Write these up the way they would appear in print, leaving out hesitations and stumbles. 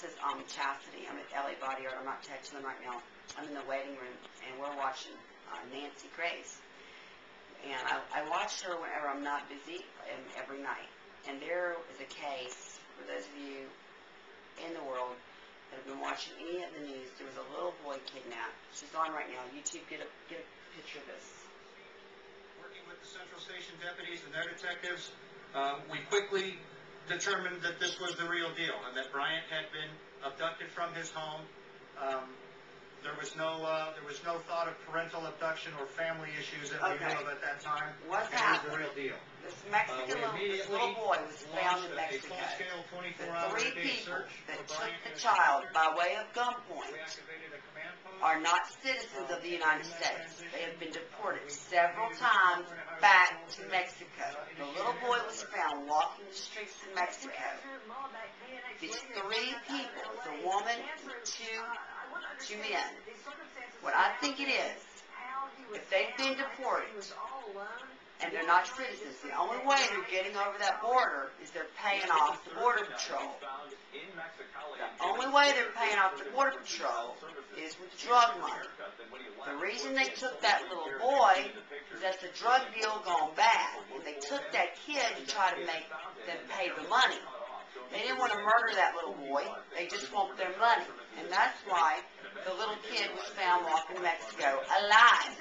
This is Chassity. I'm at LA Body Art. I'm not texting them right now. I'm in the waiting room, and we're watching Nancy Grace. And I watch her whenever I'm not busy, every night. And there is a case, for those of you in the world that have been watching any of the news, there was a little boy kidnapped. She's on right now. YouTube, get a picture of this. Working with the Central Station deputies and their detectives, we quickly determined that this was the real deal and that Bryant had been abducted from his home. There was no thought of parental abduction or family issues that we knew of at that time. What's happened? It was the real deal. This Mexican little boy was found in Mexico. The 3 people that took the child by way of gunpoint are not citizens of the United States. They have been deported several times back to Mexico. The little boy was found walking the streets of Mexico. These 3 people, the woman and two men. What I think it is, if they've been deported and they're not citizens, the only way they're getting over that border is they're paying off the Border Patrol. The only way they're paying off the Border Patrol is with drug money. The reason they took that little boy is that's a drug deal gone bad. And they took that kid to try to make them pay the money. They didn't want to murder that little boy. They just want their money. And that's why the little kid was found walking in Mexico alive.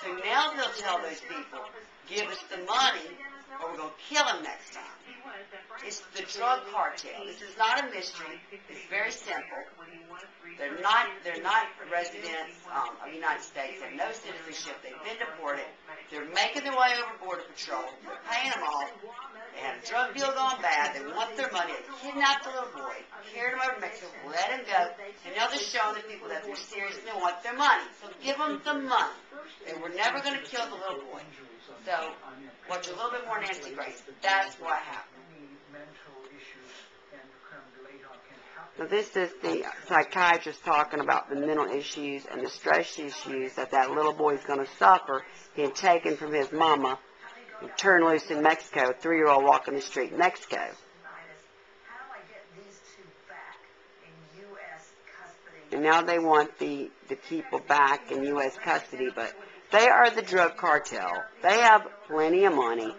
So now they'll tell those people, give us the money or we're going to kill him next time. It's the drug cartel. This is not a mystery. It's very simple. They're not residents of the United States. They have no citizenship. They've been deported. They're making their way over Border Patrol. They're paying them off. They had a drug deal gone bad. They want their money. They kidnapped the little boy, carried him over to Mexico, let him go, and now they're showing the people that they're serious and they want their money. So give them the money. They were never going to kill the little boy. So watch a little bit more Nancy Grace. That's what happened. Now this is the psychiatrist talking about the mental issues and the stress issues that little boy is going to suffer being taken from his mama and turned loose in Mexico, a 3-year-old walking the street in Mexico. And now they want the people back in U.S. custody, but they are the drug cartel. They have plenty of money.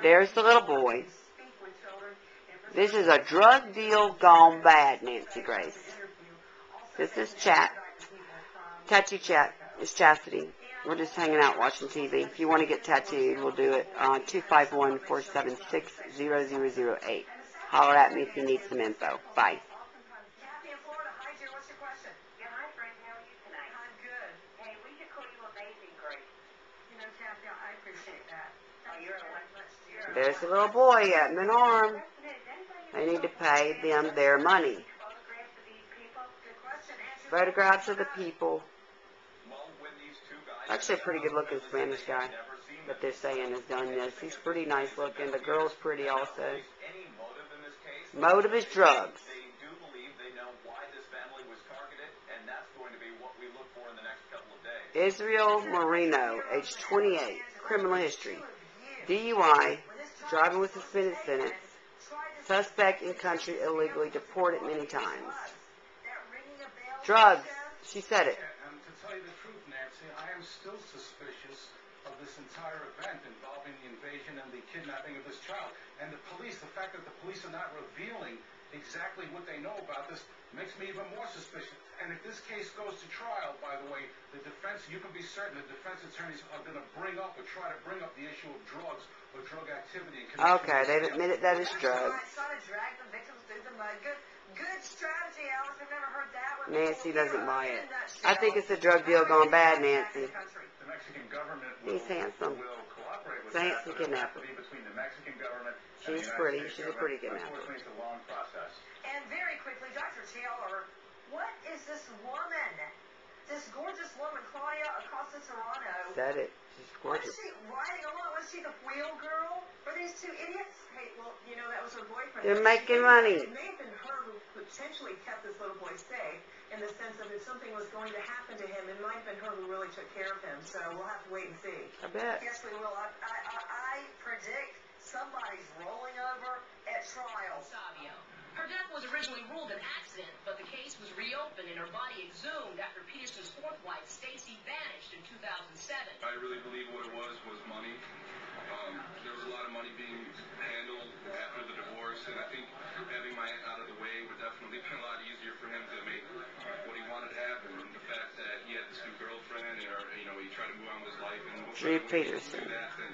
There's the little boy. This is a drug deal gone bad, Nancy Grace. This is Tattoo Chat. It's Chassity. We're just hanging out watching TV. If you want to get tattooed, we'll do it. 251-476-0008. Holler at me if you need some info. Bye. There's a little boy at an arm. They need to pay them their money. Photographs of the people. Actually a pretty good looking Spanish guy that they're saying has done this. He's pretty nice looking. The girl's pretty also. Motive is drugs. Israel Marino, age 28, criminal history. DUI, driving with suspended sentence. Suspect in country illegally, deported many times. Drugs. She said it. And to tell you the truth, Nancy, I am still suspicious of this entire event involving the invasion and the kidnapping of this child. And the fact that the police are not revealing exactly what they know about this makes me even more suspicious. And if this case goes to trial, by the way, the defense, you can be certain the defense attorneys are going to bring up or try to bring up the issue of drugs or drug activity. Okay, they've admitted that it's drugs. Good strategy, Alice. I've never heard that one. Nancy doesn't buy it. I think it's a drug deal gone bad, Nancy. The Mexican government He's handsome. will cooperate with It's a handsome kidnapper. between the Mexican government and She's the pretty. United She's States a pretty government. kidnapper. Unfortunately, it's a long process. And very quickly, Dr. Taylor, what is this woman? This gorgeous woman, Claudia Acosta Serrano. Said it. She's What gorgeous. is she riding along? Was she the wheel girl for these 2 idiots? Hey, well, you know, that was her boyfriend. They're making money. It may have been her who potentially kept this little boy safe in the sense of if something was going to happen to him, it might have been her who really took care of him. So we'll have to wait and see. I bet. Yes, we will. I predict somebody's rolling over at trial. Savio. Her death was originally ruled an accident, but the case was reopened and her body exhumed after Peterson's fourth wife, Stacy, vanished in 2007. I really believe what it was money. There was a lot of money being handled after the divorce, and I think having my aunt out of the way would definitely be a lot easier for him to make what he wanted to happen. And the fact that he had this new girlfriend, or he tried to move on with his life, and Drew Peterson. do that, then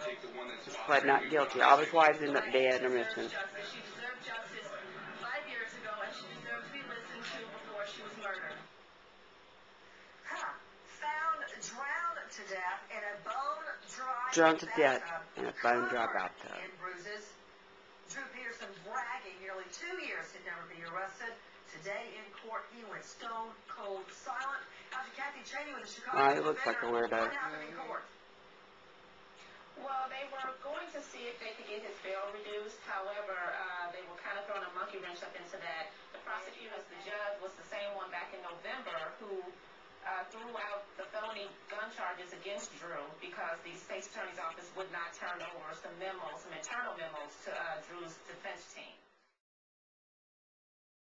take the one that's Pled not guilty. All his wives end up dead or missing. She deserved justice 5 years ago, and she deserved to be listened to before she was murdered. Found drowned to death in a bone-dry Drowned to death bathtub, in a bone-dry covered bathtub. in bruises. Drew Peterson bragging nearly 2 years he'd never be arrested. Today in court, he went stone cold silent. Dr. Kathy Cheney with the Chicago He looks like a weirdo. What happened in court? Well, they were going to see if they could get his bail reduced. However, they were kind of throwing a monkey wrench up into that. The prosecutors, the judge, was the same one back in November who threw out the felony gun charges against Drew because the state's attorney's office would not turn over some memos, some internal memos to Drew's defense team.